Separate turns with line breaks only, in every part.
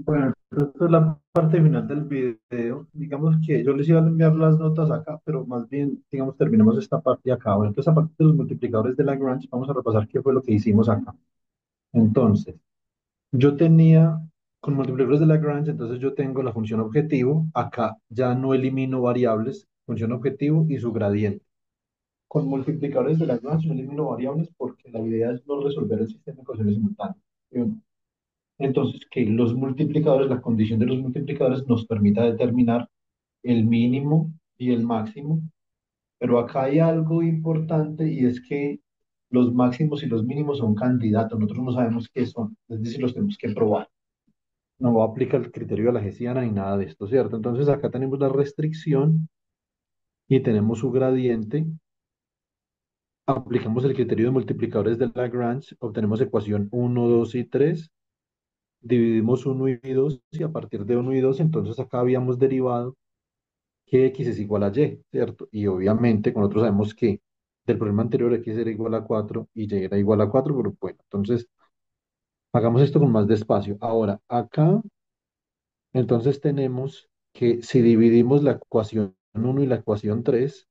Bueno, esta es la parte final del video. Digamos que yo les iba a enviar las notas acá, pero más bien, digamos, terminemos esta parte acá. Bueno, entonces, aparte de los multiplicadores de Lagrange, vamos a repasar qué fue lo que hicimos acá. Entonces, yo tenía, con multiplicadores de Lagrange, entonces yo tengo la función objetivo. Acá ya no elimino variables, función objetivo y su gradiente. Con multiplicadores de Lagrange no elimino variables porque la idea es no resolver el sistema de ecuaciones simultáneas. ¿Sí o no? Entonces, que los multiplicadores, la condición de los multiplicadores nos permita determinar el mínimo y el máximo, pero acá hay algo importante y es que los máximos y los mínimos son candidatos, nosotros no sabemos qué son, es decir, los tenemos que probar. No va a aplicar el criterio de la Hessiana ni nada de esto, ¿cierto? Entonces acá tenemos la restricción y tenemos su gradiente. Aplicamos el criterio de multiplicadores de Lagrange, obtenemos ecuación uno 2 y 3. Dividimos uno y 2 y a partir de uno y 2 entonces acá habíamos derivado que x es igual a y, ¿cierto? Y obviamente con nosotros sabemos que del problema anterior x era igual a 4 y y era igual a 4, pero bueno, entonces hagamos esto con más despacio. Ahora, acá entonces tenemos que si dividimos la ecuación uno y la ecuación 3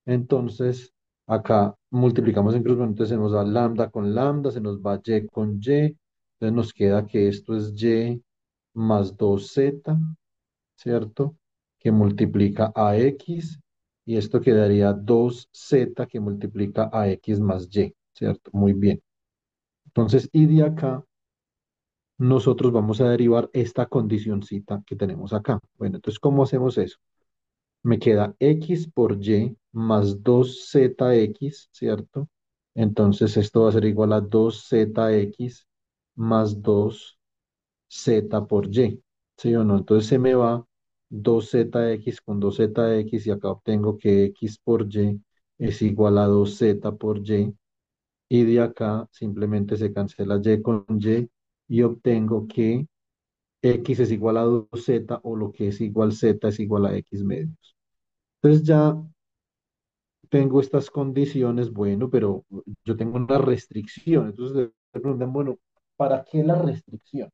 entonces acá multiplicamos en cruz, bueno, entonces se nos da lambda con lambda, se nos va y con y, entonces nos queda que esto es y más 2z, ¿cierto? Que multiplica a x, y esto quedaría 2z que multiplica a x más y, ¿cierto? Muy bien. Entonces, y de acá, nosotros vamos a derivar esta condicioncita que tenemos acá. Bueno, entonces, ¿cómo hacemos eso? Me queda x por y más 2zx, ¿cierto? Entonces, esto va a ser igual a 2zx más 2z por y, ¿sí o no? Entonces se me va 2zx con 2zx y acá obtengo que x por y es igual a 2z por y de acá simplemente se cancela y con y obtengo que x es igual a 2z o lo que es igual z es igual a x medios. Entonces ya tengo estas condiciones, bueno, pero yo tengo una restricción. Entonces te preguntan, bueno, ¿para qué la restricción?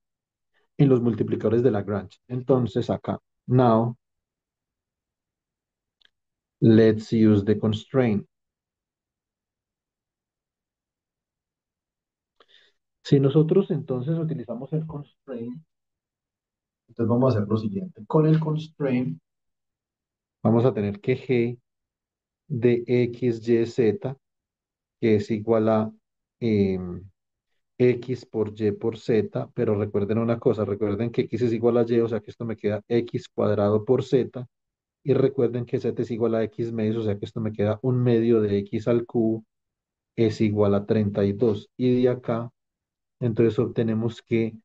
En los multiplicadores de Lagrange. Entonces acá, now, let's use the constraint. Si nosotros entonces utilizamos el constraint, entonces vamos a hacer lo siguiente. Con el constraint vamos a tener que g de x, y, z, que es igual a em, x por y por z, pero recuerden una cosa, recuerden que x es igual a y, o sea que esto me queda x cuadrado por z, y recuerden que z es igual a x medios, o sea que esto me queda un medio de x al cubo es igual a 32. Y de acá, entonces obtenemos que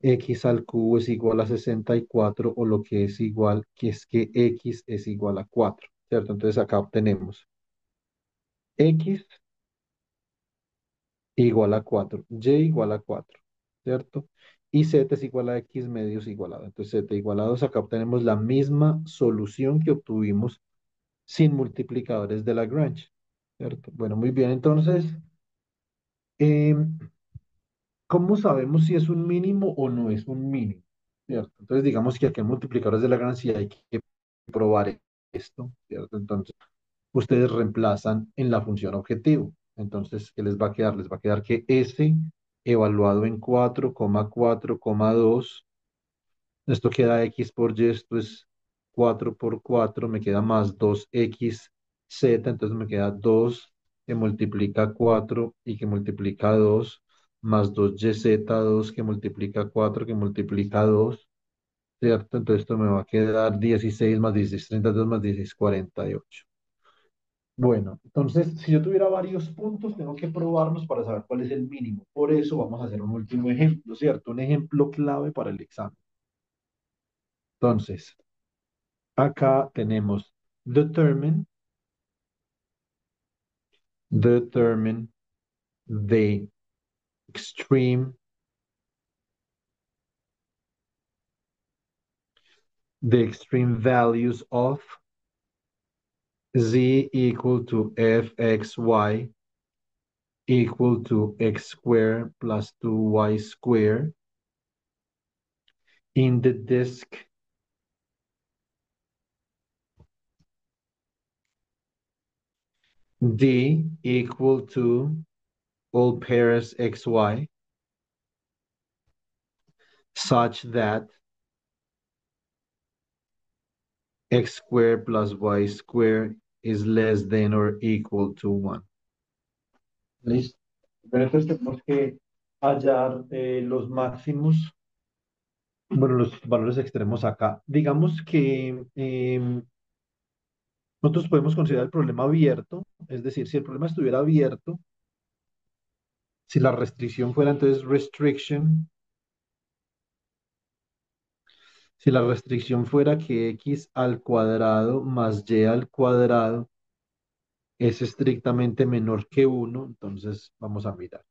x al cubo es igual a 64 o lo que es igual, que es que x es igual a 4, ¿cierto? Entonces acá obtenemos x igual a 4, y igual a 4, ¿cierto? Y z es igual a x medios igualado. Entonces z igual a 2, acá obtenemos la misma solución que obtuvimos sin multiplicadores de Lagrange, ¿cierto? Bueno, muy bien, entonces, em, ¿cómo sabemos si es un mínimo o no es un mínimo? ¿Cierto? Entonces, digamos que aquí en multiplicadores de Lagrange sí hay que probar esto, ¿cierto? Entonces, ustedes reemplazan en la función objetivo. Entonces, ¿qué les va a quedar? Les va a quedar que S evaluado en 4,4,2, esto queda X por Y, esto es 4 por 4, me queda más 2XZ, entonces me queda 2 que multiplica 4 y que multiplica 2 más 2YZ2 que multiplica 4 que multiplica 2, ¿cierto? Entonces esto me va a quedar 16 más 16, 32 más 16, 48. Bueno, entonces, si yo tuviera varios puntos, tengo que probarlos para saber cuál es el mínimo. Por eso vamos a hacer un último ejemplo, ¿cierto? Un ejemplo clave para el examen. Entonces, acá tenemos determine, determine the extreme, the extreme values of z equal to fxy equal to x squared plus 2y squared in the disk D equal to all pairs xy such that x squared plus y squared is less than or equal to 1. Listo. Pero entonces tenemos que hallar los máximos, bueno, los valores extremos acá. Digamos que nosotros podemos considerar el problema abierto, es decir, si el problema estuviera abierto, si la restricción fuera entonces restriction, si la restricción fuera que x al cuadrado más y al cuadrado es estrictamente menor que uno, entonces vamos a mirar.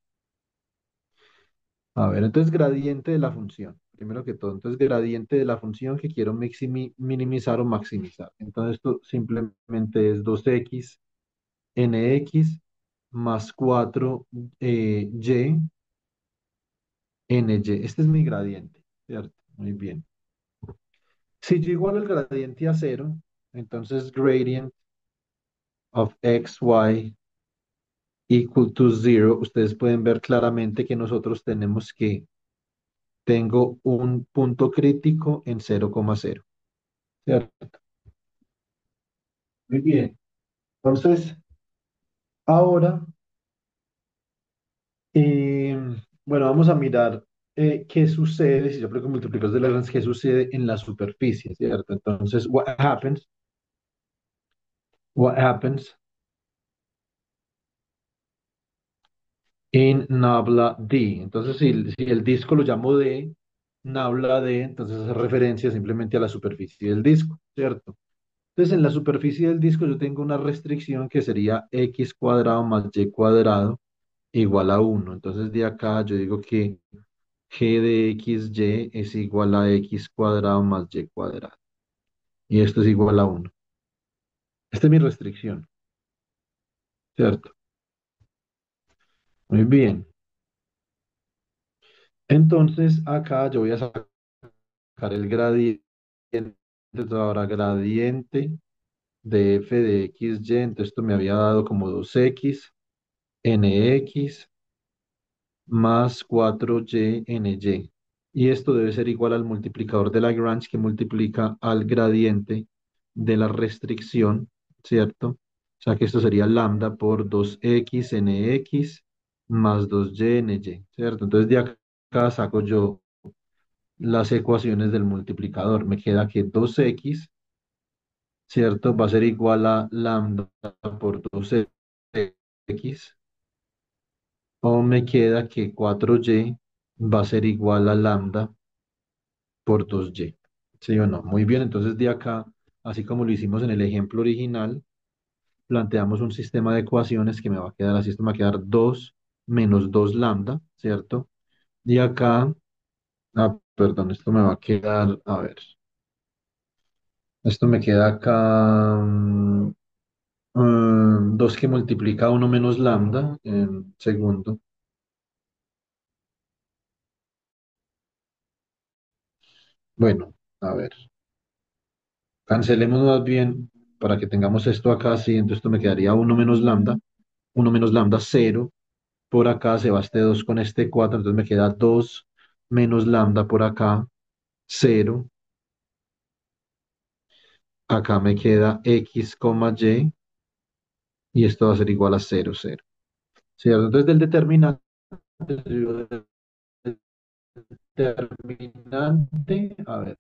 A ver, entonces gradiente de la función. Primero que todo, entonces gradiente de la función que quiero minimizar o maximizar. Entonces esto simplemente es 2x nx más 4y ny. Este es mi gradiente, ¿cierto? Muy bien. Si yo igualo el gradiente a cero, entonces gradient of xy equal to zero, ustedes pueden ver claramente que nosotros tengo un punto crítico en 0,0, ¿cierto? Muy bien. Entonces, ahora, eh, bueno, vamos a mirar qué sucede si yo aplico multiplicadores de Lagrange, qué sucede en la superficie, ¿cierto? Entonces, what happens in nabla D. Entonces, si el disco lo llamo D, nabla D, entonces hace referencia simplemente a la superficie del disco, ¿cierto? Entonces, en la superficie del disco yo tengo una restricción que sería x cuadrado más y cuadrado igual a 1. Entonces, de acá yo digo que g de xy es igual a x cuadrado más y cuadrado. Y esto es igual a 1. Esta es mi restricción, ¿cierto? Muy bien. Entonces, acá yo voy a sacar el gradiente. Entonces, ahora gradiente de f de xy. Entonces, esto me había dado como 2x nx más 4y ny. Y esto debe ser igual al multiplicador de Lagrange que multiplica al gradiente de la restricción, ¿cierto? O sea que esto sería lambda por 2x nx más 2y ny, ¿cierto? Entonces de acá saco yo las ecuaciones del multiplicador. Me queda que 2x, ¿cierto? Va a ser igual a lambda por 2x, o me queda que 4y va a ser igual a lambda por 2y. ¿Sí o no? Muy bien, entonces de acá, así como lo hicimos en el ejemplo original, planteamos un sistema de ecuaciones que me va a quedar así, esto me va a quedar 2 menos 2 lambda, ¿cierto? Y acá, perdón, esto me va a quedar, a ver, esto me queda acá 2 que multiplica uno menos lambda en segundo. Bueno, a ver. Cancelemos más bien para que tengamos esto acá así, entonces esto me quedaría uno menos lambda cero, por acá se va este 2 con este 4, entonces me queda 2 menos lambda por acá, cero, acá me queda x, y esto va a ser igual a cero cero. ¿Cierto? Entonces del determinante, yo determinante, a ver,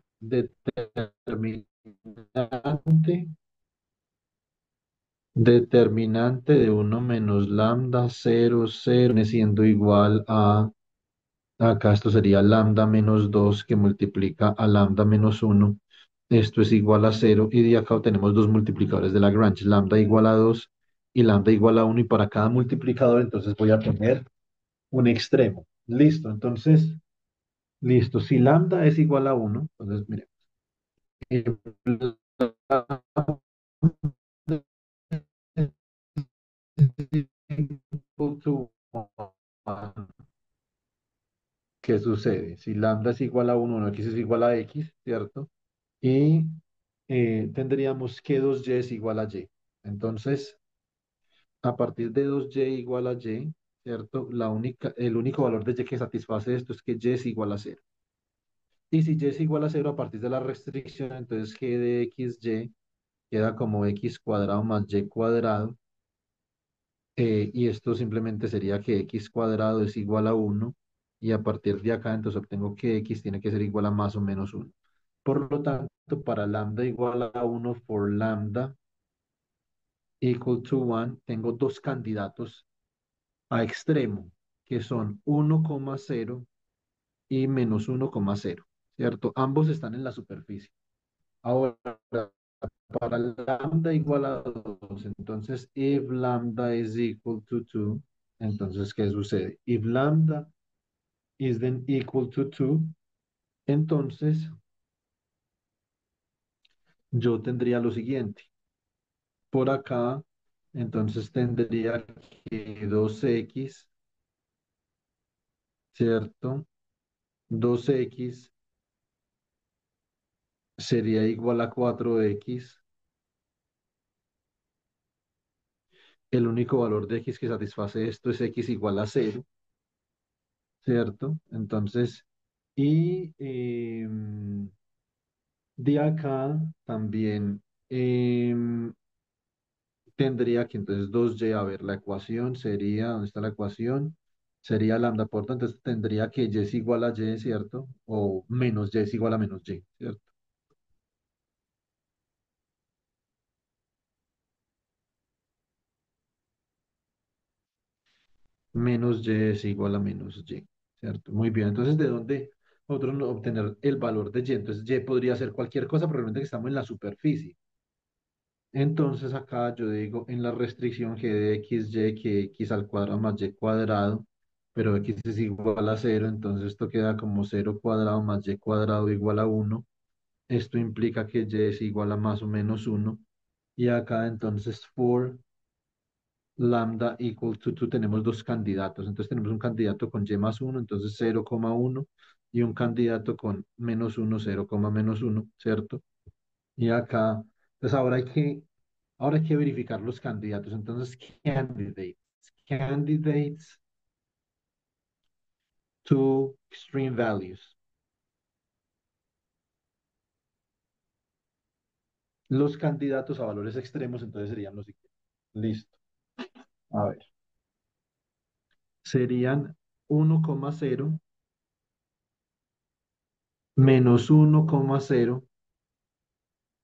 determinante de uno menos lambda cero cero viene siendo igual a, acá esto sería lambda menos 2 que multiplica a lambda menos uno. Esto es igual a cero y de acá obtenemos dos multiplicadores de Lagrange, lambda igual a 2 y lambda igual a uno, y para cada multiplicador entonces voy a tener un extremo. Listo, entonces, listo, si lambda es igual a uno, entonces mire, ¿qué sucede? Si lambda es igual a uno, bueno, x es igual a x, ¿cierto? Y tendríamos que 2y es igual a y. Entonces, a partir de 2y igual a y, ¿cierto? El único valor de y que satisface esto es que y es igual a cero. Y si y es igual a cero a partir de la restricción, entonces g de xy queda como x cuadrado más y cuadrado. Y esto simplemente sería que x cuadrado es igual a uno. Y a partir de acá, entonces obtengo que x tiene que ser igual a más o menos uno. Por lo tanto, para lambda igual a uno for lambda equal to one, tengo dos candidatos a extremo, que son 1,0 y menos 1,0, ¿cierto? Ambos están en la superficie. Ahora, para lambda igual a 2, entonces, if lambda is equal to 2, entonces, ¿qué sucede? If lambda is then equal to 2, entonces, yo tendría lo siguiente. Por acá, entonces tendría que 2x, ¿cierto? 2x sería igual a 4x. El único valor de x que satisface esto es x igual a cero, ¿cierto? Entonces, y de acá también tendría que entonces 2y, a ver, la ecuación sería, ¿dónde está la ecuación? Sería lambda por tanto, entonces tendría que y es igual a y, ¿cierto? O menos y es igual a menos y, ¿cierto? Menos y es igual a menos y, ¿cierto? Muy bien, entonces, ¿de dónde nosotros no obtener el valor de y? Entonces, y podría ser cualquier cosa, pero realmente que estamos en la superficie. Entonces, acá yo digo en la restricción g de x, y, que x al cuadrado más y cuadrado, pero x es igual a cero, entonces esto queda como cero cuadrado más y cuadrado igual a uno. Esto implica que y es igual a más o menos uno. Y acá entonces for lambda equal to 2 tenemos dos candidatos. Entonces tenemos un candidato con y más uno, entonces 0,1, y un candidato con menos uno, 0,-1, ¿cierto? Y acá, entonces ahora hay que verificar los candidatos. Entonces, candidates to extreme values. Los candidatos a valores extremos, entonces serían los siguientes. Listo. A ver. Serían 1,0, menos 1,0,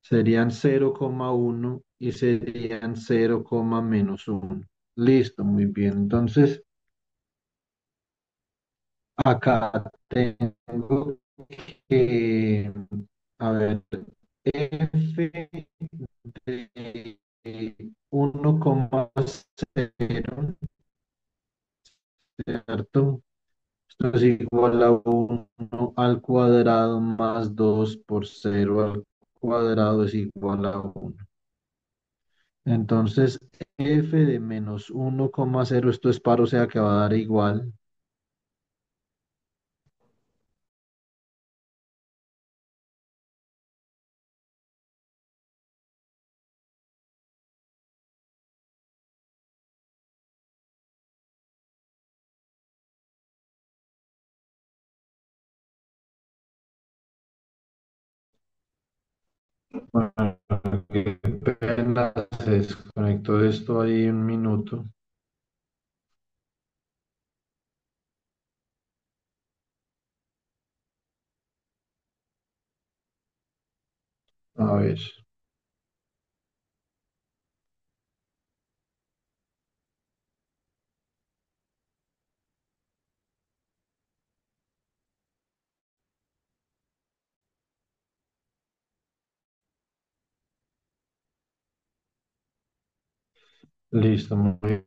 serían 0,1 y serían 0,-1. Listo, muy bien. Entonces, acá tengo que, a ver, f de 1,0, ¿cierto? Esto es igual a uno al cuadrado más 2 por cero al cuadrado es igual a uno. Entonces, f de menos 1,0, esto es par, o sea que va a dar igual. Bueno, qué pena, se desconectó esto ahí un minuto. A ver, listo, muy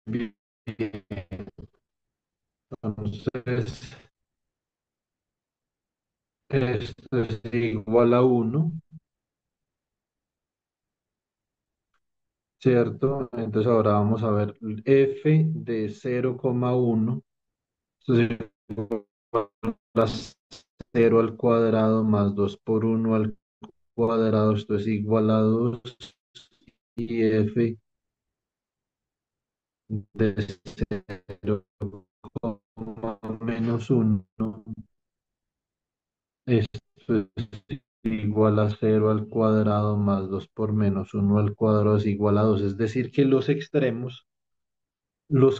bien. Entonces, esto es igual a uno, ¿cierto? Entonces ahora vamos a ver f de 0,1, Esto es igual a 0 al cuadrado más 2 por uno al cuadrado. Esto es igual a 2 y f de 0,-1. Esto es igual a 0 al cuadrado más 2 por menos uno al cuadrado es igual a 2. Es decir, que los extremos los